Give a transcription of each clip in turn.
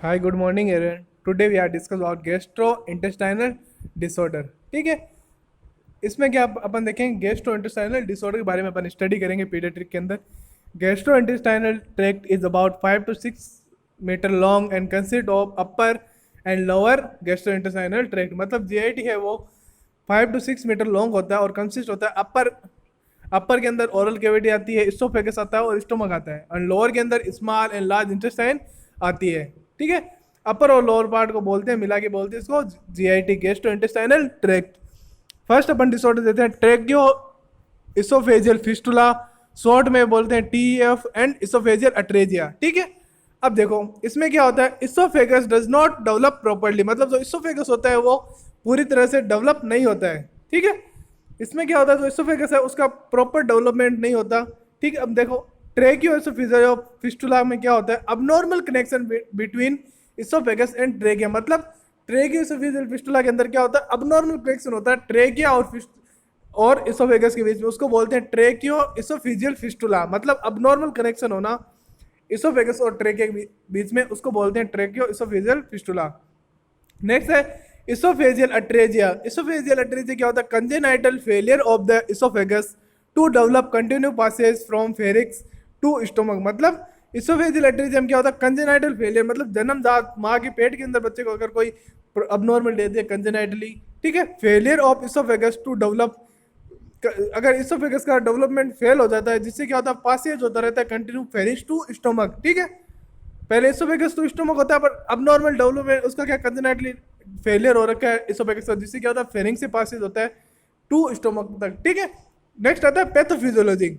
Hi good morning Aaron. Today we are discuss about gastrointestinal disorder. ठीक है। इसमें क्या अपन देखेंगे, गैस्ट्रोइंटेस्टाइनल डिसऑर्डर के बारे में अपन स्टडी करेंगे पीडियाट्रिक के अंदर। Gastrointestinal tract is about 5 to 6 metre long and consist of upper and lower gastrointestinal tract. मतलब जीआईटी है वो 5 to 6 मीटर लॉन्ग होता है और कंसिस्ट होता है अपर के अंदर ओरल कैविटी आती है, इसोफेगस आता है और स्टोमक आता है, और लोअर के अंदर स्मॉल एंड लार्ज इंटेस्टाइन आती है। ठीक है। अपर और लोअर पार्ट को बोलते हैं, मिला के बोलते हैं इसको GIT, gastrointestinal tract. First अपन डिसऑर्डर देते हैं ट्रैकियो इसोफेजियल फिस्टुला, शॉर्ट में बोलते हैं टीएफ, एंड इसोफेजियल अट्रेजिया। ठीक है। अब देखो इसमें क्या होता है, oesophagus does not develop properly, मतलब जो इसोफेगस होता है वो पूरी तरह से डेवलप नहीं होता है। ठीक है। इसमें क्या होता है, जो इसोफेगस है उसका प्रॉपर डेवलपमेंट नहीं होता। ठीक है। अब देखो ट्रेकियो इसोफिजियो फिस्टुला में क्या होता है, abnormal connection between oesophagus and trachea. मतलब ट्रेकियो इसोफिजियल फिस्टुला के अंदर क्या होता है, अबनॉर्मल कनेक्शन होता है ट्रेकिया और इसोफेगस के बीच में, उसको बोलते हैं ट्रेकियो इसोफिजियल फिस्टुला। मतलब अबनॉर्मल कनेक्शन होना इसोफेगस और ट्रेकिया के बीच में, उसको बोलते हैं ट्रेकियो इसोफिजियल फिस्टुला। नेक्स्ट है इसोफेजियल अट्रेजिया। इसोफेजियल अट्रेजिया क्या होता है, congenital failure of the oesophagus to develop continue passage from pharynx to stomach. मतलब इसोफेजियल अट्रेजिया में क्या होता है, कंजेनाइटल फेलियर, मतलब जन्मजात माँ के पेट के अंदर बच्चे को अगर कोई अबनॉर्मल दे दिया कंजेनाइटली, ठीक है, failure of oesophagus to develop, अगर इसोफेगस का डेवलपमेंट फेल हो जाता है, जिससे क्या होता है पासेज होता रहता है कंटिन्यू फेरिक्स टू स्टोमक। ठीक है। पहले इसोफेगस टू स्टोमक होता है, पर अबनॉर्मल डेवलपमेंट उसका क्या कंजेनाइटली फेलियर हो रखा है इसोफेगस का, जिससे क्या होता है फेरिंग से पासेज होता है टू स्टोमक तक। ठीक है। नेक्स्ट आता है पैथोफिजियोलॉजी।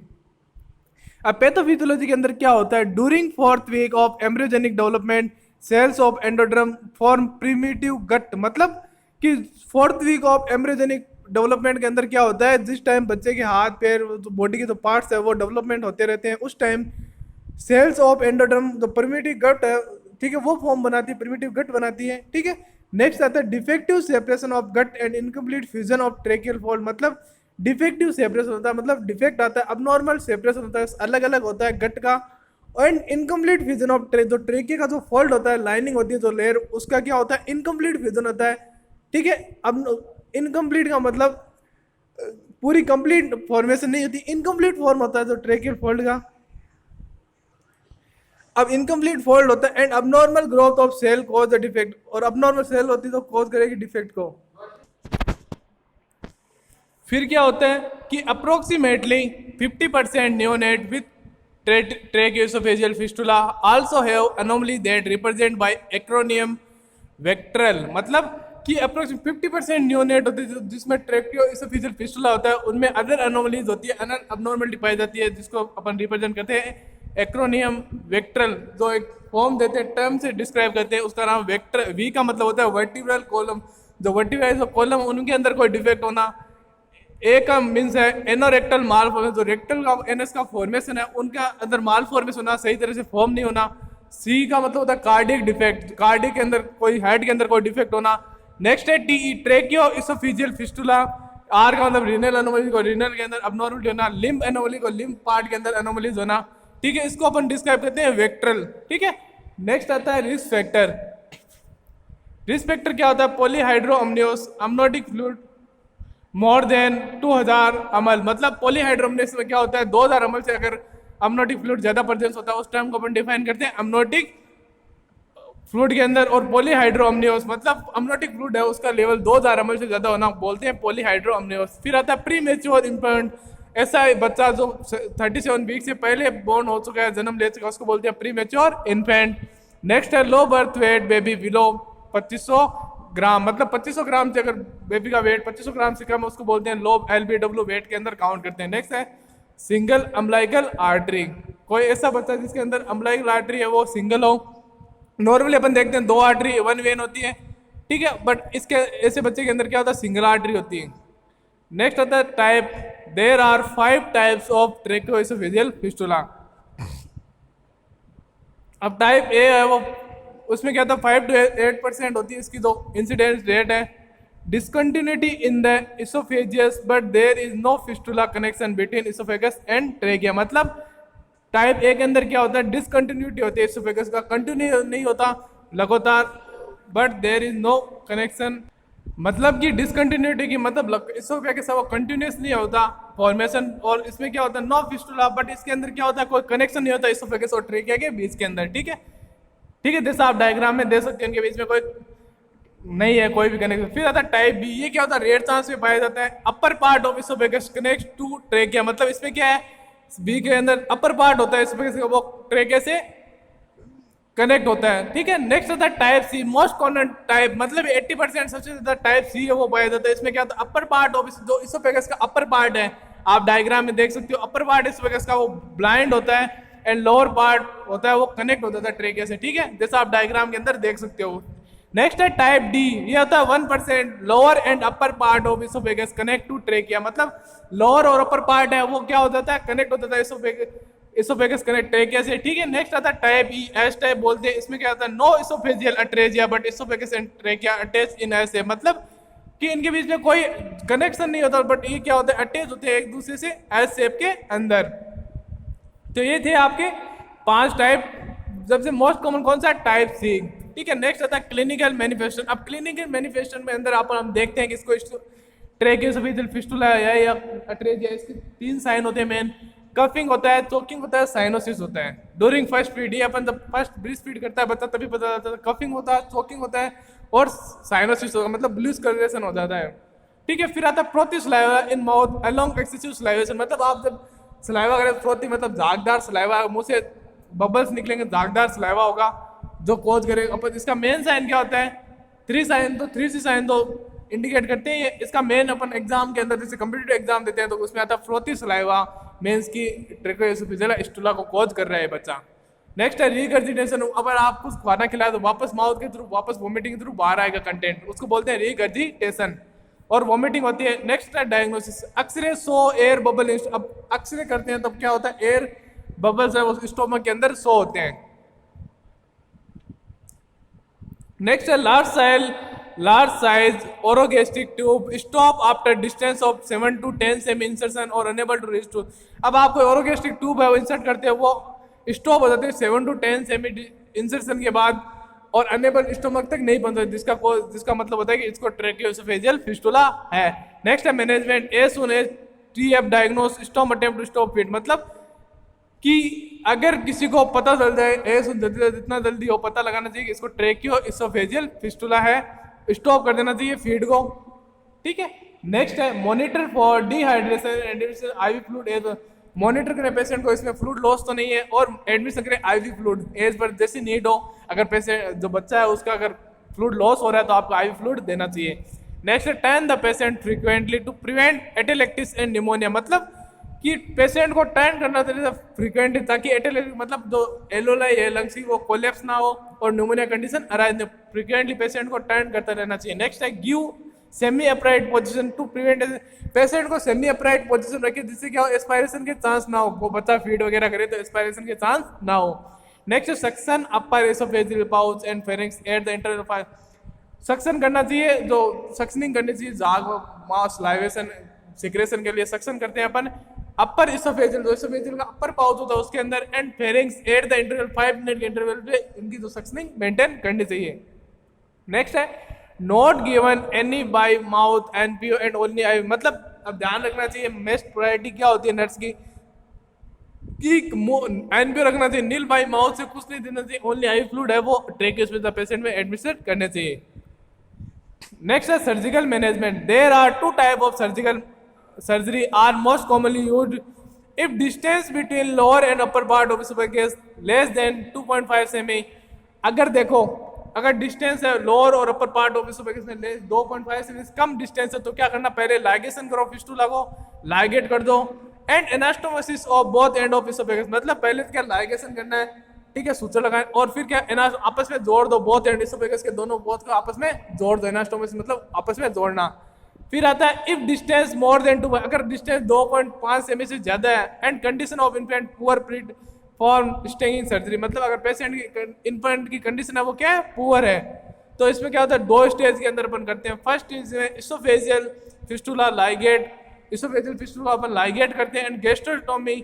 अब पैथोफिजियोलॉजी के अंदर क्या होता है, during 4th week of embryogenic development cells of endoderm form primitive gut. मतलब कि 4th week of embryogenic development के अंदर क्या होता है, जिस टाइम बच्चे के हाथ पैर बॉडी के जो पार्ट्स है वो डेवलपमेंट होते रहते हैं, उस टाइम सेल्स ऑफ एंडोड्रम जो प्रिमिटिव गट है, ठीक है, वो फॉर्म बनाती है, प्रिमिटिव गट बनाती है। ठीक है। नेक्स्ट आता है defective separation of gut and incomplete fusion of tracheal fold. मतलब डिफेक्टिव सेपरेशन होता है, मतलब डिफेक्ट आता है, अबनॉर्मल सेपरेशन होता है, अलग अलग होता है गट का, एंड इनकम्प्लीट फ्यूजन ऑफ जो ट्रेकिया का जो फोल्ड होता है, लाइनिंग होती है जो लेयर, उसका क्या होता है, इनकम्प्लीट फ्यूजन होता है। ठीक है। अब इनकम्प्लीट का मतलब पूरी कंप्लीट फॉर्मेशन नहीं होती, इनकम्प्लीट फॉर्म होता है जो ट्रेकियल फोल्ड का। अब इनकम्प्लीट फोल्ड होता है and abnormal growth of cell cause the defect, और अबनॉर्मल सेल होती है तो कॉज करेगी डिफेक्ट को। फिर क्या होता है कि approximately 50% neonate with tracheoesophageal fistula also have anomaly that represent by acronym vectral। मतलब कि अप्रोक्सीमेट 50% न्यूनेट होते हैं जिसमें ट्रेकियोएसोफेजियल फिस्टुला होता है, उनमें अदर अनोमलीज होती है, अनर अबनॉर्मलिटी पाई जाती है, जिसको अपन रिप्रेजेंट करते हैं एक्रोनियम वेक्ट्रल। जो एक फॉर्म देते हैं, टर्म से डिस्क्राइब करते हैं, उसका नाम वेक्टर, वी का मतलब होता है वर्टिब्रल कॉलम। जो वर्टिब्रल कॉलम उनके अंदर कोई डिफेक्ट होना। ए का मीन्स है एनोरेक्टल माल फॉर्मेशन, जो रेक्टल का एनएस का फॉर्मेशन है उनका अंदर माल फॉर्मेशन होना, सही तरह से फॉर्म नहीं होना। सी का मतलब होता है कार्डिक डिफेक्ट, कार्डिक के अंदर कोई हेड के अंदर कोई डिफेक्ट होना। नेक्स्ट है TE tracheo oesophageal fistula. R का मतलब रीनल एनोमली को रीनल के अंदर अबनॉर्मलिटी होना, लिम्ब एनोमली को लिम्ब पार्ट के अंदर एनोमलीज होना। ठीक है। इसको अपन डिस्क्राइब करते हैं वेक्ट्रल। ठीक है। नेक्स्ट आता है रिस्क फैक्टर। रिस्क फैक्टर क्या होता है, पॉलीहाइड्रो अमनियोस अमनोटिक फ्लूइड मोर देन 2000 ml। मतलब पॉलीहाइड्रोमनेस में क्या होता है, 2000 ml से अगर अमनोटिक फ्लूइड ज्यादा प्रेजेंस होता है, उस टाइम को अपन डिफाइन करते हैं अमनोटिक फ्लूइड के अंदर। और पॉलीहाइड्रो अमनियोस मतलब अमनोटिक फ्लूइड है उसका लेवल 2000 ml से ज्यादा होना, बोलते हैं पॉलीहाइड्रो अमनियोस। फिर आता है प्री मेच्योर इन्फेंट, ऐसा बच्चा जो 37 वीक से पहले बोर्न हो चुका है, जन्म ले चुका है, उसको बोलते हैं प्री मेच्योर इन्फेंट। नेक्स्ट है low birth weight baby below 2500 ग्राम। मतलब 2500 ग्राम से अगर बेबी का वेट 2500 ग्राम से कम, उसको बोलते हैं लो LBW वेट के अंदर काउंट करते हैं। नेक्स्ट है सिंगल अम्बलाइकल आर्टरी। कोई ऐसा बच्चा जिसके अंदर अम्बलाइकल आर्टरी है वो सिंगल हो। नॉर्मली अपन देखते हैं 2 आर्टरी 1 वेन होती है। ठीक है। बट इसके ऐसे बच्चे के अंदर क्या होता है, सिंगल आर्टरी होती है। नेक्स्ट आता है type, there are 5 types of tracheoesophageal fistula. अब टाइप ए है वो, उसमें क्या था 5 to 8% होती है इसकी जो इंसिडेंस रेट है। Discontinuity in the oesophagus but there is no fistula connection between oesophagus and trachea. मतलब टाइप ए के अंदर क्या होता है, डिसकंटिन्यूटी होती है इसोफेगस का, कंटिन्यू नहीं होता, लगातार, but there is no connection, मतलब कि डिसकंटिन्यूटी की मतलब इसोफेगस वो कंटिन्यूस नहीं होता फॉर्मेशन, और इसमें क्या होता है नो फिस्टुला, बट इसके अंदर क्या होता है कोई कनेक्शन नहीं होता इसोफेगस और ट्रेकिया के बीच के अंदर। ठीक है, ठीक है, जैसा आप डायग्राम में देख सकते हैं इनके बीच में कोई नहीं है कोई भी कनेक्शन। फिर आता है टाइप बी, ये क्या होता है रेयर चांस में पाया जाता है, upper part of oesophagus connect to trachea, मतलब इसमें क्या है बी के अंदर अपर पार्ट होता है इसोफेगस का, वो ट्रेकिया से कनेक्ट होता है। ठीक है, नेक्स्ट होता है type C, most common type, मतलब 80% सबसे ज्यादा टाइप सी है वो पाया जाता है। इसमें क्या होता है अपर पार्ट ऑफ जो इसोफेगस का अपर पार्ट है, आप डायग्राम में देख सकते हो अपर पार्ट इसोफेगस का वो ब्लाइंड होता है, एंड लोअर पार्ट होता है वो कनेक्ट होता है ट्रेकिया से। ठीक है, जैसा आप डायग्राम के अंदर देख सकते हो। नेक्स्ट है टाइप डी, ये होता है 1% lower and upper part of oesophagus connect to trachea, मतलब लोअर और अपर पार्ट है वो क्या हो जाता है कनेक्ट होता है इसोफेगस कनेक्ट ट्रेकिया से। ठीक है, नेक्स्ट आता है टाइप ई, एस टाइप बोलते हैं, इसमें क्या होता है no oesophageal atresia but oesophagus and trachea attach in S A, मतलब कि इनके बीच में कोई कनेक्शन नहीं होता, बट ये क्या होता है अटैच होते हैं एक दूसरे से एस शेप के अंदर। तो ये थे आपके 5 टाइप, सबसे मोस्ट कॉमन कौन सा टाइप सी। ठीक है, नेक्स्ट आता है क्लिनिकल मैनिफेस्टेशन। अब क्लिनिकल मैनिफेस्टेशन में अंदर हम देखते हैं कि इसको ट्रेकियोसोफेजियल फिस्टुला है या अट्रेजिया, इसके 3 साइन होते हैं मेन, कफिंग होता है, चोकिंग होता है, साइनोसिस होता है। ड्यूरिंग फर्स्ट फीड, ये अपन जब फर्स्ट ब्रीस्ट फीड करता है बच्चा तभी पता चलता है, कफिंग होता है, चोकिंग होता है और साइनोसिस होता है, मतलब ब्लूइश कलरेशन हो जाता है। ठीक है, फिर आता है frothy saliva in mouth along excessive salivation, मतलब आप जब सलाइवा करें फ्रोथी मतलब झागदार सलाइवा, मुंह से बबल्स निकलेंगे, झागदार सलाइवा होगा जो कोज करेगा। अपन इसका मेन साइन क्या होता है 3 साइन, तो 3 साइन तो इंडिकेट करते हैं इसका मेन। अपन एग्जाम के अंदर जैसे कम्पिटिटिव एग्जाम देते हैं तो उसमें आता है फ्रोथी सलाइवा, मेंस की ट्रेकोएसोफेजियल स्टूला को कोज कर रहा है बच्चा। नेक्स्ट है रिगर्जिटेशन, अगर आप कुछ खाना खिलाए तो वापस माउथ के थ्रू वापस वोमिटिंग के थ्रू बाहर आएगा कंटेंट, उसको बोलते हैं रिगर्जिटेशन, और वोमिटिंग होती है। नेक्स्ट है डायग्नोसिस, अक्सरे सो एयर बबल, अब अक्सरे करते हैं तब क्या होता है एयर बबल्स है वो स्टोमक के अंदर सो होते हैं। नेक्स्ट है large size orogastric tube, stop after distance of 7 to 10 cm insertion और अनेबल टू रीच टू। अब आप कोई ओरोगेस्ट्रिक ट्यूब है वो इंसर्ट करते हैं, वो स्टॉप हो जाते हैं 7 to 10 सेमी इंसर्शन के बाद, और अनेबल स्टोमक तक नहीं पहुंचता, जिसका मतलब होता है कि इसको ट्रेकियोसोफेजियल फिस्टुला है। नेक्स्ट है management, as soon as TF diagnose stop attempt to stop feed, मतलब कि अगर किसी को पता चल जाए जितना जल्दी हो पता लगाना चाहिए कि इसको ट्रेकियोसोफेजियल फिस्टुला है, स्टॉप कर देना चाहिए फीड को। ठीक है, नेक्स्ट है monitor for dehydration admission IV fluid as, monitor करें पेशेंट को इसमें फ्लूइड लॉस तो नहीं है, और एडमिशन करें आईवी फ्लूइड एज पर जैसी नीड हो। अगर पेशेंट जो बच्चा है उसका अगर फ्लूइड लॉस हो रहा है तो आपको आईवी फ्लूइड देना चाहिए। नेक्स्ट है turn the patient frequently to prevent atelectasis and pneumonia, मतलब कि पेशेंट को टर्न करना चाहिए फ्रीक्वेंटली ताकि एटेलेक्टिस मतलब जो एलोलाई है लंग्स की वो कोलैप्स ना हो और pneumonia condition arise, frequently patient को टर्न करता रहना चाहिए। नेक्स्ट है give semi upright position to prevent, patient को सेमी अपराइट पोजीशन रखिए जिससे क्या हो एस्पायरेशन के चांस ना हो, वो बच्चा फीड वगैरह करे तो एस्पायरेशन के चांस ना हो। Next suction upper oesophageal pouch and pharynx at the interval, suction करना चाहिए, जो सक्शनिंग करनी चाहिए जाग मास लाइवेशन सिक्रेशन के लिए सक्शन करते हैं अपन अपर इसोफेजियल, जो इसोफेजियल का अपर पाउच होता है उसके अंदर, and pharynx at the interval 5 minute के इंटरवल पे इनकी जो सक्शनिंग मेंटेन करनी चाहिए। नेक्स्ट है not given any bye mouth NPO and only I, मतलब अब ध्यान रखना चाहिए मेस्ट प्रायोरिटी क्या होती है नर्स की कि एनपीओ रखना चाहिए, नील बाय माउथ से कुछ नहीं देना चाहिए, ओनली आई फ्लूइड है वो ट्रेकियोस विद द पेशेंट में एडमिनिस्ट्रेट करने चाहिए। नेक्स्ट है surgical management, there are 2 type of surgical surgery are most commonly used if distance between lower and upper part of esophagus less than 2.5 semi. अगर देखो अगर डिस्टेंस है लोअर और upper part of oesophagus में 2.5 semi कम distance है तो क्या करना, पहले लाइगेशन करो फिस्टुला को लाइगेट कर दो, and anastomosis of both end of oesophagus, मतलब पहले क्या लाइगेशन करना है, ठीक है, सूचर लगाएं, और फिर क्या आपस में जोड़ दो, बोथ एंड इसोफेगस के दोनों बोथ को आपस में जोड़ दो, एनास्टोमोसिस मतलब आपस में जोड़ना। फिर आता है इफ डिस्टेंस मोर देन 2, अगर डिस्टेंस 2.5 सेमी से ज्यादा है, and condition of infant poor preyed for staying surgery, मतलब अगर पेशेंट की इन्फेंट की कंडीशन है वो क्या है पुअर है, तो इसमें क्या होता है 2 स्टेज के अंदर अपन करते हैं। फर्स्ट स्टेज में oesophageal fistula ligate, oesophageal fistula अपन लाइगेट करते हैं, and gastrotomy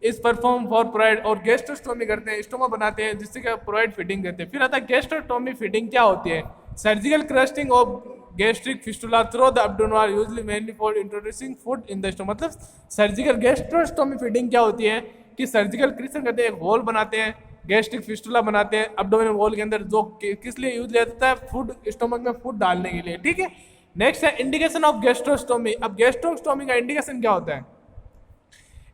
is perform for provide, और गैस्ट्रोस्टोमी करते हैं, स्टोमा बनाते हैं जिससे क्या प्रोवाइड फीडिंग देते हैं। फिर आता है गैस्ट्रोस्टोमी फीडिंग क्या होती है? Surgical crusting of gastric fistula through the abdomen usually mainly for introducing food in the stomach. मतलब सर्जिकल गैस्ट्रोस्टोमी फीडिंग क्या होती है कि सर्जिकल क्रिस्टन करते हैं, एक होल बनाते हैं, गैस्ट्रिक फिस्टुला बनाते हैं एब्डोमेन वॉल के अंदर, जो किस लिए यूज लिया जाता है? फूड, स्टोमक में फूड डालने के लिए, ठीक है। नेक्स्ट है इंडिकेशन ऑफ गैस्ट्रोस्टोमी। अब गैस्ट्रोस्टोमी का इंडिकेशन क्या होता है?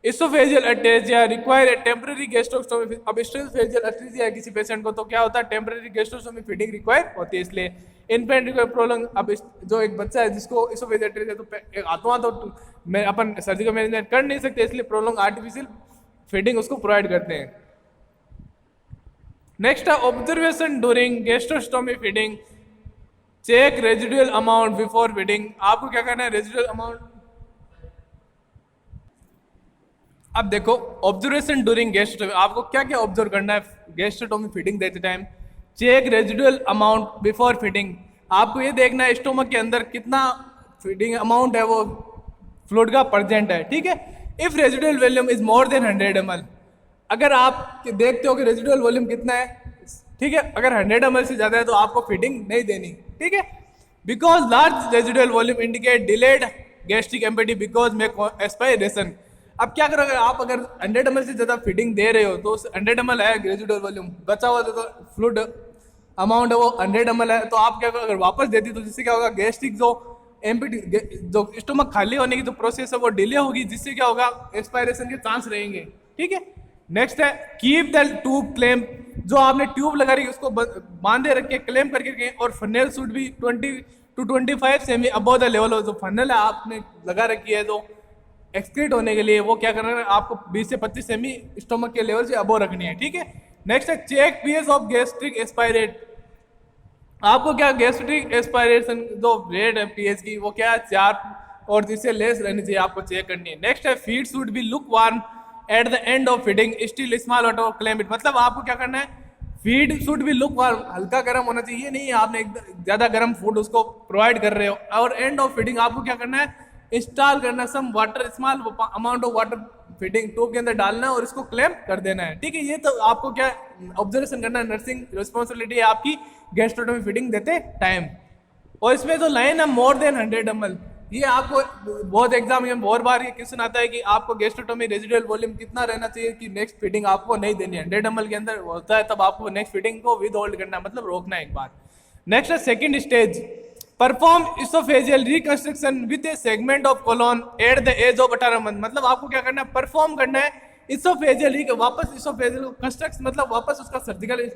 Oesophageal atresia require a temporary gastrostomy. अब इसोफेजियल अटैचिया है किसी पेशेंट को तो क्या होता है? टेम्पररी गैस्ट्रोस्टोमी फीडिंग रिक्वायर होती है, इसलिए इनफेंट रिक्वायर प्रोलॉन्ग। अब जो एक बच्चा है जिसको इसोफेजियल अटैचिया तो आत्मा तो मैं अपन सर्जिकल मैनेजमेंट कर नहीं सकते, इसलिए प्रोलॉन्ग आर्टिफिशियल फीडिंग उसको प्रोवाइड करते हैं। नेक्स्ट है observation during gastrostomy feeding. Check residual amount before feeding. आपको क्या करना है? Residual amount. अब देखो ऑब्जर्वेशन ड्यूरिंग गैस्ट्रोटोमी, आपको क्या क्या ऑब्जर्व करना है गैस्ट्रोटोमी फीडिंग देते time? Check residual amount before feeding. आपको ये देखना है स्टोमक के अंदर कितना फीडिंग अमाउंट है वो फ्लूइड का प्रेजेंट है, ठीक है। If residual volume is more than 100 ml, अगर आप देखते हो कि रेजिडुअल वॉल्यूम कितना है, ठीक है, अगर 100 ml से ज्यादा है तो आपको फीडिंग नहीं देनी, ठीक है। Because large residual volume indicate delayed gastric empty because में एस्पायरेशन। अब क्या करोगे आप? अगर 100 ml से ज्यादा फीडिंग दे रहे हो तो 100 ml है रेजिडुअल वॉल्यूम, बचा हुआ तो फ्लूइड अमाउंट है वो 100 ml है, तो आप क्या करोगे? अगर वापस देती तो जिससे क्या होगा? गैस्ट्रिक जो एम्पिटी जो स्टोमक खाली होने की जो प्रोसेस है वो डिले होगी, जिससे क्या होगा? एक्सपायरेशन के चांस रहेंगे, ठीक है। नेक्स्ट है कीप द ट्यूब क्लेम। जो आपने ट्यूब लगा रही है उसको बांधे रख के क्लेम करके रखें, और फनल शुड भी 20 to 25 semi above the level of जो फनल है आपने लगा रखी है जो एक्सक्रीट होने के लिए, वो क्या करना है? आपको 20 से 25 सेमी स्टोमक के लेवल से अबव रखनी है, ठीक है। नेक्स्ट है check pH of gastric aspirate. आपको क्या गैस्ट्रिक एस्पायरेशन जो रेट है पीएच की वो क्या है? 4 और जिससे लेस रहनी चाहिए, आपको चेक करनी है। नेक्स्ट है feed should be look warm at the end of feeding still small water claim it. मतलब आपको क्या करना है? Feed should be look warm, हल्का गर्म होना चाहिए, नहीं है आपने ज्यादा गर्म फूड उसको प्रोवाइड कर रहे हो। और एंड ऑफ फीडिंग आपको क्या करना है? इंस्टॉल करना some water, small amount of water feeding tube के अंदर डालना है और इसको क्लेम कर देना है, ठीक है। ये तो आपको क्या ऑब्जर्वेशन करना है, नर्सिंग रिस्पॉन्सिबिलिटी है आपकी गैस्ट्रोटोमी फीडिंग देते टाइम। और इसमें जो लाइन है मोर देन 100 ml, ये आपको बहुत एग्जाम में बहुत बार ये क्वेश्चन आता है कि आपको गैस्ट्रोटोमी रेजिडुअल वॉल्यूम कितना रहना चाहिए कि नेक्स्ट फीडिंग आपको नहीं देनी है। 100 ml के अंदर होता है तब आपको नेक्स्ट फीडिंग को विद होल्ड करना है, मतलब रोकना है एक बार। नेक्स्ट है second stage, perform oesophageal reconstruction with a segment of colon at the age of 18 month. मतलब आपको क्या करना है? परफॉर्म करना है इसोफेजियल, वापस इसोफेजियल कंस्ट्रक्ट, मतलब वापस उसका सर्जिकल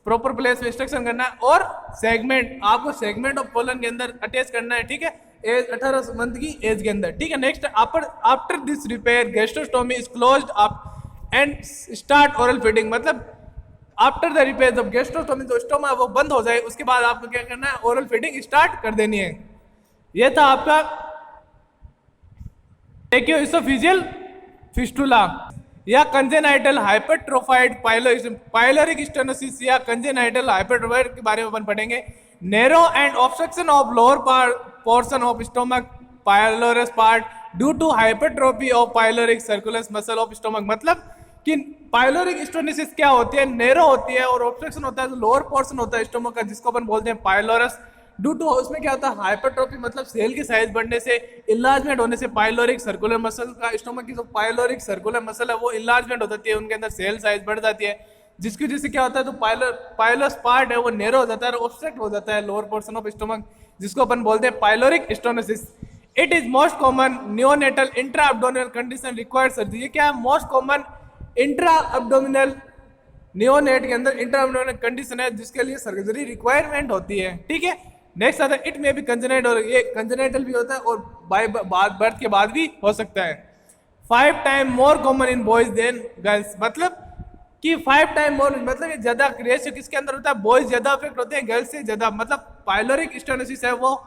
प्रॉपर प्लेस में इंस्ट्रक्शन करना है, और सेगमेंट आपको सेगमेंट ऑफ कोलन के अंदर अटैच करना है, ठीक है, एज 18 मंथ की एज के अंदर, ठीक है। Next after this repair gastrostomy is closed up and start oral feeding. मतलब आफ्टर द रिपेयर जब गैस्ट्रोस्टोमी जो स्टोमा है वो बंद हो जाए उसके बाद आपको क्या करना है? ओरल फीडिंग स्टार्ट कर देनी है। ये था आपका इसोफेजियल फिस्टुला या कंजेनाइटल हाइपरट्रोफाइड पाइलोरिक स्टेनोसिस या कंजेनाइटल हाइपरट्रोफाइड के बारे में अपन पढ़ेंगे। Narrow and obstruction of lower portion of stomach pylorus part due to hypertrophy of pyloric circular muscle of stomach. मतलब कि पाइलोरिक स्टेनोसिस क्या होती है? नैरो होती है, और ऑब्स्ट्रक्शन होता है जो लोअर पोर्शन होता है स्टोमक का जिसको अपन बोलते हैं पाइलोरस। ड्यू टू उसमें क्या होता है? हाइपरट्रोफी, मतलब सेल की साइज बढ़ने से, इलार्जमेंट होने से पाइलोरिक सर्कुलर मसल का स्टोमक की जो पाइलोरिक सर्कुलर मसल है वो इलार्जमेंट हो जाती है, उनके अंदर सेल साइज बढ़ जाती है, जिसकी वजह से क्या होता है? तो पाइलोस पार्ट है वो नैरो हो जाता है, ऑब्स्ट्रक्ट हो जाता है लोअर पोर्शन ऑफ स्टोमक, जिसको अपन बोलते हैं pyloric stenosis. It is most common neonatal intra abdominal condition required surgery. ये क्या है? Most common intra abdominal neonate के अंदर इंट्रा एब्डोमिनल कंडीशन है जिसके लिए सर्जरी रिक्वायरमेंट होती है, ठीक है। नेक्स्ट आता है इट मे बी कंजेनाइट, और ये कंजेनाइटल भी होता है और बाय बर्थ के बाद भी हो सकता है। 5 time more common in boys than girls. मतलब कि 5 टाइम मोर, मतलब ये ज्यादा रेशियो किसके अंदर होता है? बॉयज ज्यादा अफेक्ट होते हैं गर्ल्स से ज्यादा। मतलब पाइलोरिक स्टेनोसिस है वो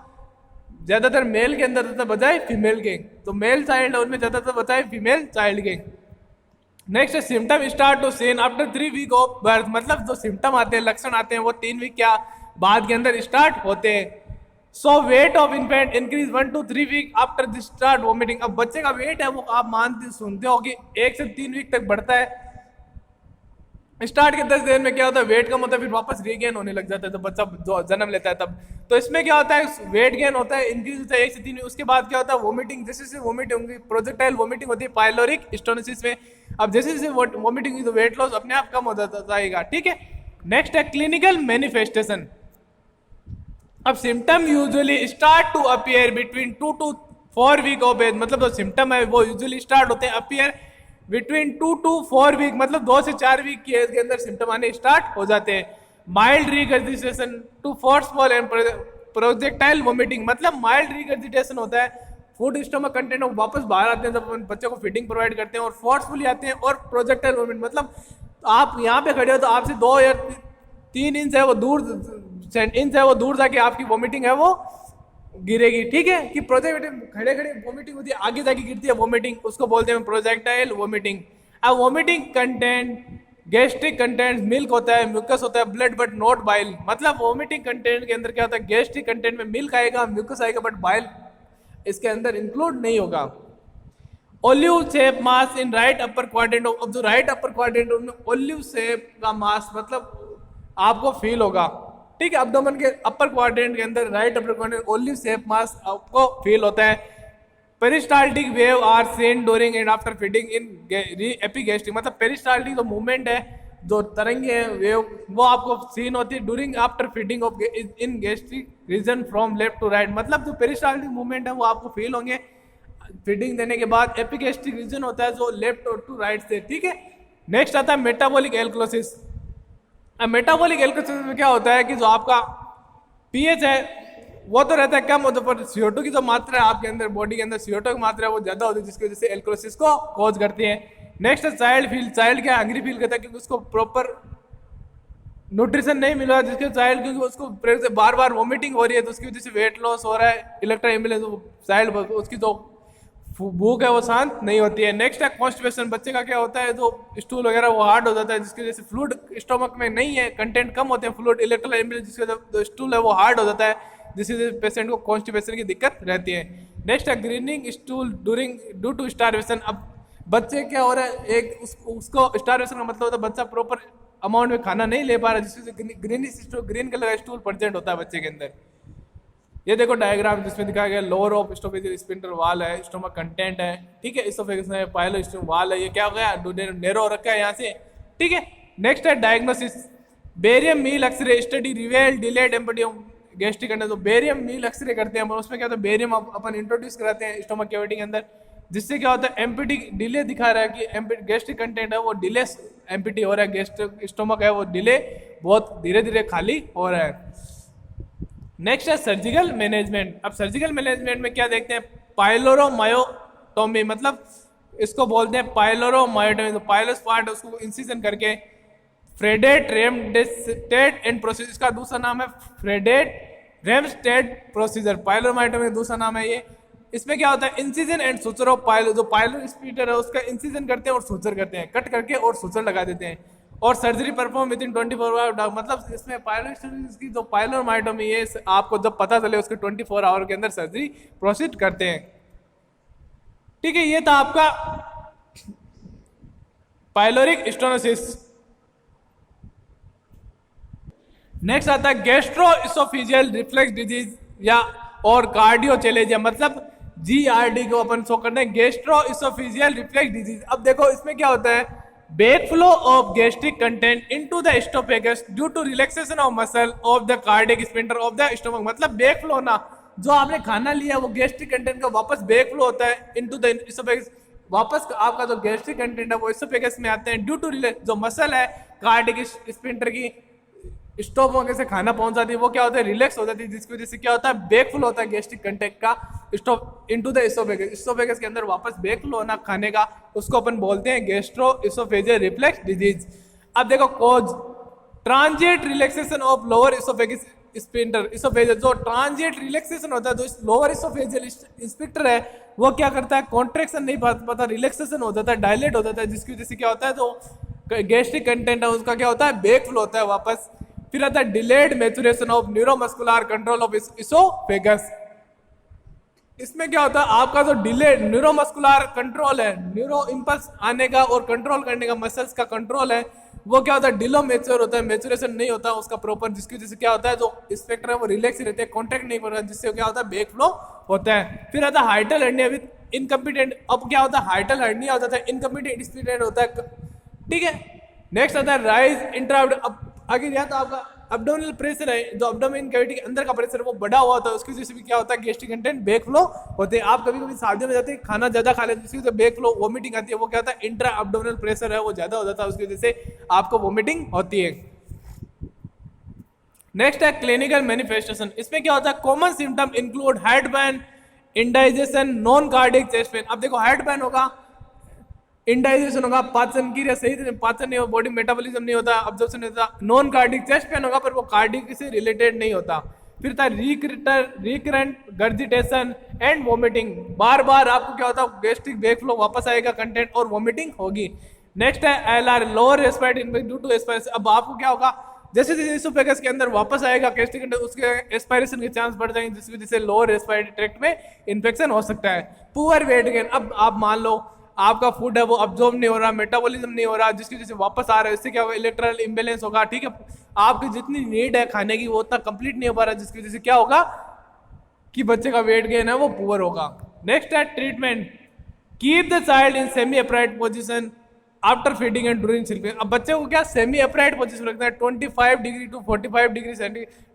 ज्यादातर मेल के अंदर होता है बजाय फीमेल के, तो मेल चाइल्ड है उनमें ज्यादातर बजाय फीमेल चाइल्ड के। Next symptom start to seen after 3 week of birth. मतलब जो सिम्टम आते हैं, लक्षण आते हैं वो 3 वीक क्या बाद के अंदर स्टार्ट होते हैं। So weight of infant increase 1 to 3 week after this start vomiting. अब बच्चे का वेट है वो आप मानते सुनते हो कि 1 से 3 वीक तक बढ़ता है। स्टार्ट के 10 दिन में क्या होता है, वेट कम होता है, फिर वापस रीगेन होने लग जाता है, तो बच्चा जो जन्म लेता है तब। तो इसमें क्या होता है, वेट गेन होता है, इंक्रीज होता है 1 से 3। उसके बाद क्या होता है, वोमिटिंग, जैसे जैसे वोमिटिंग होगी, प्रोजेक्टाइल वोमिटिंग होती है पाइलोरिक स्टोनोसिस में। अब जैसे जैसे वोमिटिंग हुई तो वेट लॉस अपने आप कम हो जाएगा, ठीक है। नेक्स्ट है क्लिनिकल मैनिफेस्टेशन। अब symptom usually start to appear between 2 to 4 week of age, मतलब जो सिम्टम है वो यूजुअली स्टार्ट होते हैं अपीयर बिटवीन 2 to 4 वीक, मतलब 2 से 4 वीक की एज के अंदर सिम्टम आने स्टार्ट हो जाते हैं। Mild regurgitation to forceful and projectile vomiting, मतलब माइल्ड रिगर्जिटेशन होता है, फूड स्टोमक कंटेंट वापस बाहर आते हैं जब अपन बच्चे को फीडिंग प्रोवाइड करते हैं, और फोर्सफुली आते हैं। और प्रोजेक्टाइल वोमिट मतलब आप यहाँ पे खड़े हो तो आपसे 2 या 3 इंच है वो दूर जाके आपकी वोमिटिंग है वो गिरेगी, ठीक है। कि प्रोजेक्ट खड़े खड़े वोमिटिंग होती है, आगे जाके गिरती है वोमिटिंग, उसको बोलते हैं प्रोजेक्टाइल वोमिटिंग। अब vomiting content gastric content milk होता है, म्यूकस होता है, ब्लड बट नॉट बाइल, मतलब वोमिटिंग कंटेंट के अंदर क्या होता है, गैस्ट्रिक कंटेंट में मिल्क आएगा, म्यूकस आएगा, बट बाइल इसके अंदर इंक्लूड नहीं होगा। Olive shape mass in right upper quadrant, अब जो राइट अपर क्वाड्रेंट में ओलिव शेप का मास मतलब आपको फील होगा, ठीक है। अब्डोमेन के अपर क्वाड्रेंट के अंदर right upper quadrant olive shape mass आपको फील होता है। Peristaltic wave are seen during and after feeding in epigastric, मतलब पेरिस्टाल्टिक जो मूवमेंट है, जो तरंगे हैं वेव, वो आपको सीन होती है during after feeding of in gastric region from left to right, मतलब जो पेरिस्टाल्टिक मूवमेंट है वो आपको फील होंगे फीडिंग देने के बाद। एपिगैस्ट्रिक रीजन होता है जो लेफ्ट और टू राइट से, ठीक है। नेक्स्ट आता है मेटाबॉलिक एल्कलोसिस। अब मेटाबॉलिक एल्कलोसिस में क्या होता है कि जो आपका पीएच है वो तो रहता है कम, होता पर CO2 की जो मात्रा है आपके अंदर बॉडी के अंदर CO2 की मात्रा है वो ज्यादा होती है, जिसकी वजह से एल्कलोसिस को कॉज करती है। नेक्स्ट है चाइल्ड फील। चाइल्ड क्या हंग्री फील करता है क्योंकि उसको प्रॉपर न्यूट्रिशन नहीं मिल रहा, जिसके चाइल्ड क्योंकि उसको बार बार वोमिटिंग हो रही है, तो उसकी वजह से वेट लॉस हो रहा है, इलेक्ट्रल इम्बैलेंस, चाइल्ड उसकी जो भूख है वो शांत नहीं होती है। नेक्स्ट है कॉन्स्टिपेशन। बच्चे का क्या होता है, जो स्टूल वगैरह वो हार्ड हो जाता है, जिसकी वजह से फ्लूइड स्टोमक में नहीं है, कंटेंट कम होते हैं फ्लूइड, इलेक्ट्रल इम्बैलेंस, जिसकी वजह से जो स्टूल है वो हार्ड हो जाता है, जिसकी वजह से पेशेंट को कॉन्स्टिपेशन की दिक्कत रहती है। नेक्स्ट है greening stool due to starvation. अब बच्चे क्या हो रहा है, उसको स्टारवेशन का मतलब होता है बच्चा प्रॉपर अमाउंट में खाना नहीं ले पा रहा, जिसकी वजह से ग्रीन कलर का स्टूल प्रेजेंट होता है बच्चे के अंदर। ये देखो डायग्राम जिसमें दिखाया गया, लोअर ऑफ स्टोफेजियल स्पिंटर वाल है, स्टोमक कंटेंट है, ठीक है, इसोफेगस में पाइलो वाल है, ये क्या हो गया नेरो रखा है यहाँ से, ठीक है। नेक्स्ट है diagnosis. Barium meal X ray study reveal delayed emptying gastric under. तो बेरियम मील एक्सरे करते हैं, उसमें क्या होता है, बेरियम अपन इंट्रोड्यूस कराते हैं स्टोमक कैविटी के अंदर, जिससे क्या होता है एम्पिटी डिले दिखा रहा है कि गैस्ट्रिक कंटेंट है वो डिले एम्पिटी हो रहा है, गैस्ट्रिक स्टोमक है वो डिले बहुत धीरे धीरे खाली हो रहा है। नेक्स्ट है सर्जिकल मैनेजमेंट। अब सर्जिकल मैनेजमेंट में क्या देखते हैं, पाइलोरोमायोटोमी, मतलब इसको बोलते हैं पाइलोरोमायोटोमी। तो पाइलोस पार्ट उसको इंसिजन करके फ्रेडेट रेमडेस्टेट एंड प्रोसीजर, इसका दूसरा नाम है फ्रेडेट रेमस्टेड प्रोसीजर। पाइलोरोमायोटोमी दूसरा नाम है ये। इसमें क्या होता है, incision and suture of pilo, जो पाइलो स्पीटर है उसका इंसिजन करते हैं और सुचर करते हैं, कट करके और सुचर लगा देते हैं, और surgery perform within 24 hour. मतलब इसमें पाइलोस्टोमी की जो पाइलोमायोटोमी है आपको जब पता चले उसके 24 आवर के अंदर सर्जरी प्रोसीड करते हैं, ठीक है। ये था आपका पाइलोरिक स्टोनोसिस। नेक्स्ट आता है गैस्ट्रोइसोफेजियल रिफ्लेक्स डिजीज या और कार्डियोचेलेजिया, मतलब GRD को अपन शो करते हैं, गैस्ट्रोइसोफेजियल रिफ्लेक्स डिजीज। अब देखो इसमें क्या होता है, backflow of gastric content into the esophagus due to relaxation of muscle of the cardiac sphincter of the stomach, मतलब backflow ना, जो आपने खाना लिया वो गैस्ट्रिक कंटेंट का वापस बैकफ्लो होता है इनटू द esophagus, वापस आपका जो गैस्ट्रिक कंटेंट है वो esophagus में आते हैं ड्यू टू जो मसल है कार्डियक स्फिंक्टर की स्टोमक से खाना पहुंच जाती है, वो क्या होता है रिलैक्स हो जाती है, जिसकी वजह से क्या होता है बैकफ्लो होता है गैस्ट्रिक कंटेंट का stop into the esophagus। esophagus के अंदर वापस बैकफ्लो होना खाने का, उसको अपन बोलते हैं गैस्ट्रो इसोफेजियल रिफ्लेक्स डिजीज। अब देखो cause, transient relaxation of lower oesophageal sphincter oesophageal, जो ट्रांजिएंट रिलैक्सेशन होता है जो लोअर इसोफेजियल स्फिंक्टर है वो क्या करता है, कॉन्ट्रैक्शन नहीं पता, रिलैक्सेशन हो जाता है, डायलेट हो जाता है, जिसकी वजह से क्या होता है जो गैस्ट्रिक कंटेंट है उसका क्या होता है बैकफ्लो होता है वापस। फिर आता है delayed maturation of neuromuscular control of oesophagus. इसमें क्या होता है, आपका जो डिले न्यूरोमस्कुलर कंट्रोल है, न्यूरो इंपल्स आने का और कंट्रोल करने का मसल्स का कंट्रोल है, वो क्या होता है डिलो मैच्योर होता है, मैचुरेशन नहीं होता उसका प्रॉपर, जिसकी वजह से क्या होता है जो स्पेक्टर है वो रिलैक्स रहते हैं, कॉन्ट्रैक्ट नहीं कर रहा, जिससे क्या होता है बैक फ्लो होता है। फिर आता है हाइटल हर्निया विद इनकम्पिटेंट। अब क्या होता है हाइटल हर्निया होता है, इनकम्पिटेंट स्पीड होता है, ठीक है। नेक्स्ट आता है राइज इंट्रा, अब आगे या तो आपका अब्डोमिनल प्रेशर है, जो अब्डोमिन कैविटी के अंदर का प्रेशर वो बढ़ा हुआ होता है, उसकी वजह से भी क्या होता है गैस्ट्रिक कंटेंट बैक फ्लो होते हैं। आप कभी कभी शादियों में जाते हैं खाना ज्यादा खा लेते हैं, जिसकी वजह से बैक फ्लो वोमिटिंग आती है, वो क्या होता है इंट्रा अब्डोमिनल प्रेशर है वो ज्यादा हो जाता है, उसकी वजह से आपको वोमिटिंग होती है। नेक्स्ट है क्लिनिकल मैनिफेस्टेशन। इसमें क्या होता है common symptom include heart pen, indigestion, non cardiac chest pain. अब देखो हार्ट पेन होगा, इंडाइजेशन होगा, पाचन क्रिया सही से पाचन नहीं होगा, बॉडी मेटाबॉलिज्म नहीं होता, अब्जॉर्प्शन नहीं होता, नॉन कार्डिक चेस्ट पेन होगा पर वो कार्डिक से रिलेटेड नहीं होता। फिर था रिकरेंट गर्जिटेशन एंड वोमिटिंग, बार बार आपको क्या होता है गैस्ट्रिक बैक फ्लो वापस आएगा कंटेंट और वोमिटिंग होगी। नेक्स्ट है LR lower respiratory infection due to aspiration. अब आपको क्या होगा जैसे जैसे इसोफेगस के अंदर वापस आएगा गैस्ट्रिक कंटेंट, उसके एस्पायरेशन के चांस बढ़ जाएंगे, जिसकी वजह से लोअर रेस्पिरेटरी ट्रैक्ट में इन्फेक्शन हो सकता है। पुअर वेट गेन, अब आप मान लो आपका फूड है वो अब्जॉर्ब नहीं हो रहा, मेटाबॉलिज्म नहीं हो रहा, जिसकी वजह से वापस आ रहा है, इससे क्या होगा इलेक्ट्रल इम्बेलेंस होगा, ठीक है। आपकी जितनी नीड है खाने की वो उतना कंप्लीट नहीं हो पा रहा, जिसकी वजह से क्या होगा कि बच्चे का वेट गेन है वो पुअर होगा। नेक्स्ट है treatment, keep the child in semi upright position after feeding and during sleeping. अब बच्चे को क्या सेमी अपराइट पोजिशन रखना है 25 डिग्री टू 45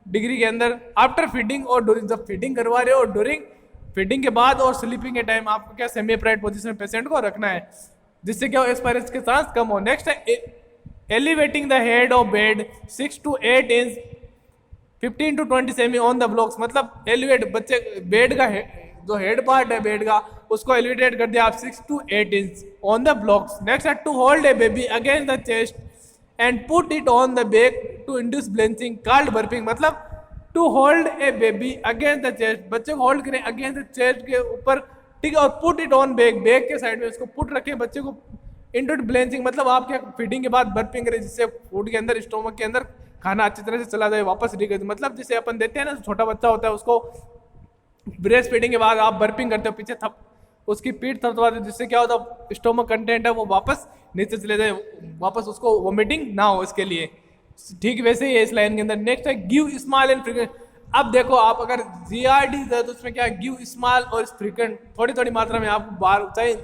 डिग्री के अंदर आफ्टर फीडिंग और ड्यूरिंग, जब फीडिंग करवा रहे हो और ड्यूरिंग फीडिंग के बाद और स्लीपिंग के टाइम आपको क्या सेमी अपराइट पोजीशन में पेशेंट को रखना है, जिससे क्या एस्पायरेशन के चांस कम हो। नेक्स्ट है elevating the head of bed 6 to 8 inch 15 to 20 semi on the blocks. मतलब एलिवेट बच्चे बेड का जो हेड पार्ट है बेड का उसको एलिवेटेड कर दिया आप 6 to 8 inch on the blocks. Next है to hold a baby against the chest and put it on the back to induce blanching called burping. मतलब to hold a baby against the chest, बच्चे को hold करें against the chest के ऊपर, ठीक है, और put it on back, back के साइड में उसको पुट रखें बच्चे को इनटू ब्लेंचिंग। मतलब आप क्या फीडिंग के बाद बर्पिंग करें, जिससे फूड के अंदर स्टोमक के अंदर खाना अच्छी तरह से चला जाए वापस रिगत। मतलब जिसे अपन देते हैं ना छोटा बच्चा होता है उसको ब्रेस्ट फीडिंग के बाद आप बर्पिंग करते हो, पीछे थप उसकी पीठ थपथपाते, जिससे क्या होता है स्टोमक कंटेंट है वो वापस नीचे चले जाए, वापस उसको वोमिटिंग ना हो इसके लिए, ठीक वैसे ही है इस लाइन के अंदर। नेक्स्ट है गिव स्मॉल एंड फ्रीक्वेंट। अब देखो आप अगर जीआरडी है तो उसमें क्या गिव स्मॉल और फ्रीक्वेंट थोड़ी थोड़ी मात्रा में आप बार चाहे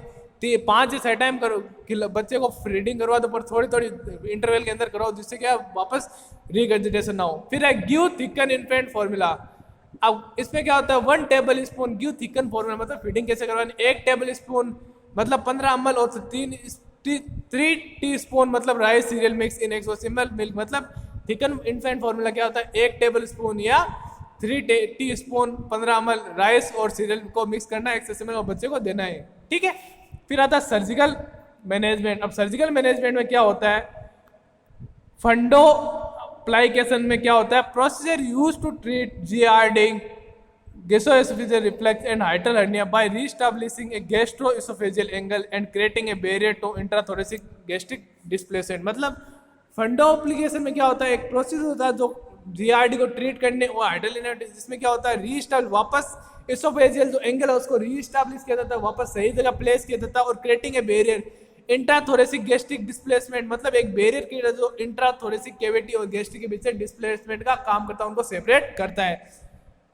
5 या 6 टाइम करो कि बच्चे को फीडिंग करवा दो, पर थोड़ी थोड़ी इंटरवल के अंदर करो, जिससे क्या वापस रिगर्जिटेशन ना हो। फिर है गिव थिकन इन्फेंट फॉर्मूला। अब इसमें क्या होता है 1 table spoon give thicken formula, मतलब फीडिंग कैसे करवानी, 1 टेबल स्पून मतलब 15 ml और 3 टीस्पून मतलब राइस सीरियल मिक्स इन एक्सोसिमल मिल्क। मतलब थिकन इन्फेंट फॉर्मूला क्या होता है 1 टेबल स्पून या 3 टीस्पून 15 ml राइस और सीरियल को मिक्स करना है एक्सेसिमल और बच्चे को देना है, ठीक है। फिर आता है सर्जिकल मैनेजमेंट। अब सर्जिकल मैनेजमेंट में क्या होता है फंडो अप्लाइकेशन में क्या होता है procedure use to treat GERD gastroesophageal reflux and hiatal hernia by reestablishing a gastroesophageal angle and creating a barrier to intrathoracic gastric displacement। मतलब फंडो एप्लीकेशन में क्या होता है एक प्रोसेस होता है जो जीआरडी को ट्रीट करने वो हाइटल hernia, जिसमें क्या होता है रीस्टाब्लिश वापस एसोफेजियल जो एंगल है उसको रीस्टाब्लिश किया जाता है, वापस सही जगह प्लेस किया जाता है और creating a barrier intrathoracic gastric displacement. मतलब एक बैरियर की जो इंट्राथोरेसिक कैविटी और गैस्ट्रिक के बीच से डिस्प्लेसमेंट का काम करता है, उनको सेपरेट करता है।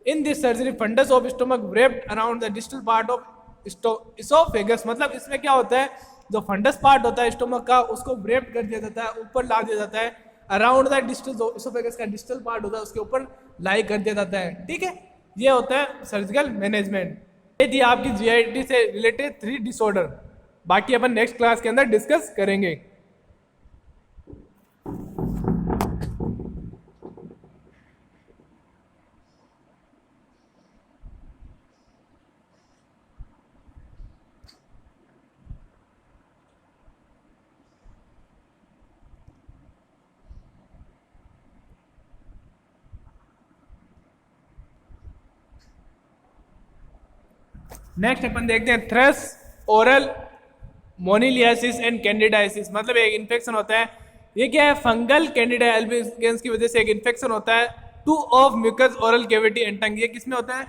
In this surgery, fundus of stomach wrapped around the distal part of esophagus। मतलब इसमें क्या होता है जो फंडस पार्ट होता है स्टोमक का उसको wrapped कर दिया जाता है, ऊपर ला दिया जाता है, अराउंड द डिस्टल जो esophagus का डिस्टल पार्ट होता है उसके ऊपर लाई कर दिया जाता है, ठीक है। ये होता है सर्जिकल मैनेजमेंट। ये थी आपकी जीआईटी से रिलेटेड 3 डिसऑर्डर, बाकी अपन नेक्स्ट क्लास के अंदर डिस्कस करेंगे। नेक्स्ट अपन देखते हैं थ्रस ओरल मोनिलियासिस एंड कैंडिडाइसिस। मतलब एक इन्फेक्शन होता है ये क्या है, फंगल कैंडिडा एल्बिगेंस की वजह से एक इन्फेक्शन होता है to of mucous oral cavity and tongue. ये किसमें होता है,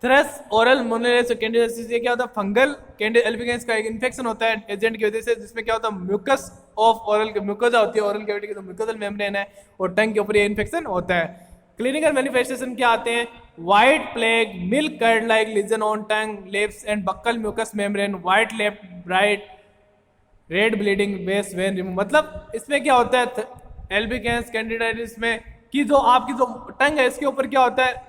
थ्रस ओरल मोनोलेस कैंडिडाइसिस। ये क्या होता है, फंगल कैंडिडा एल्बिगेंस का एक इन्फेक्शन होता है एजेंट की वजह से, जिसमें क्या होता है म्यूकस ऑफ ओरल, म्यूकोजा होती है ओरल कैविटी की, तो म्यूकोजल मेम्ब्रेन है और टंग के ऊपर ये इन्फेक्शन होता है। क्लिनिकल मैनिफेस्टेशन क्या आते हैं, white plaque, milk curd like lesion on tongue, lips and buccal mucous membrane, white lip, bright red bleeding base when remove. मतलब इसमें क्या होता है, एल्बिगेंस कैंडिडाइटिस में कि जो आपकी जो टंग है इसके ऊपर क्या होता है,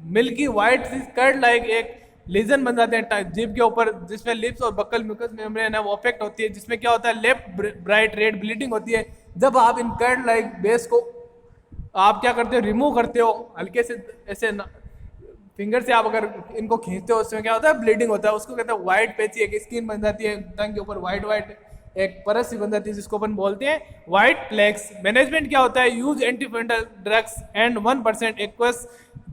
मिल्की व्हाइट कर्ड लाइक एक लीजन बन जाते हैं जीभ के ऊपर, जिसमें लिप्स और बक्कल म्यूकस मेम्ब्रेन है वो अफेक्ट होती है, जिसमें क्या होता है लेफ्ट ब्राइट रेड ब्लीडिंग होती है। जब आप इन कर्ड लाइक बेस को आप क्या करते हो, रिमूव करते हो हल्के से ऐसे फिंगर से, आप अगर इनको खींचते हो उसमें क्या होता है, ब्लीडिंग होता है। उसको कहते हैं व्हाइट पैची, एक स्किन बन जाती है टंग के ऊपर, व्हाइट व्हाइट एक परत सी बन जाती है, जिसको अपन बोलते हैं व्हाइट प्लेक्स। मैनेजमेंट क्या होता है, use antifungal drugs and 1% aqueous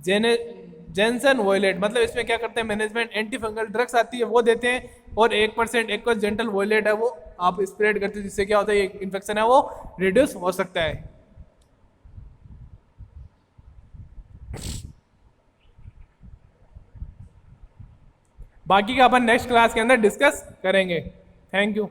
gentian violet. मतलब इसमें क्या करते हैं मैनेजमेंट, एंटीफंगल ड्रग्स आती है वो देते हैं, और 1% एक्वस जेंटल वॉयलेट है वो आप स्प्रेड करते हो, जिससे क्या होता है ये इन्फेक्शन है वो रिड्यूस हो सकता है। बाकी का अपन नेक्स्ट क्लास के अंदर डिस्कस करेंगे। Thank you.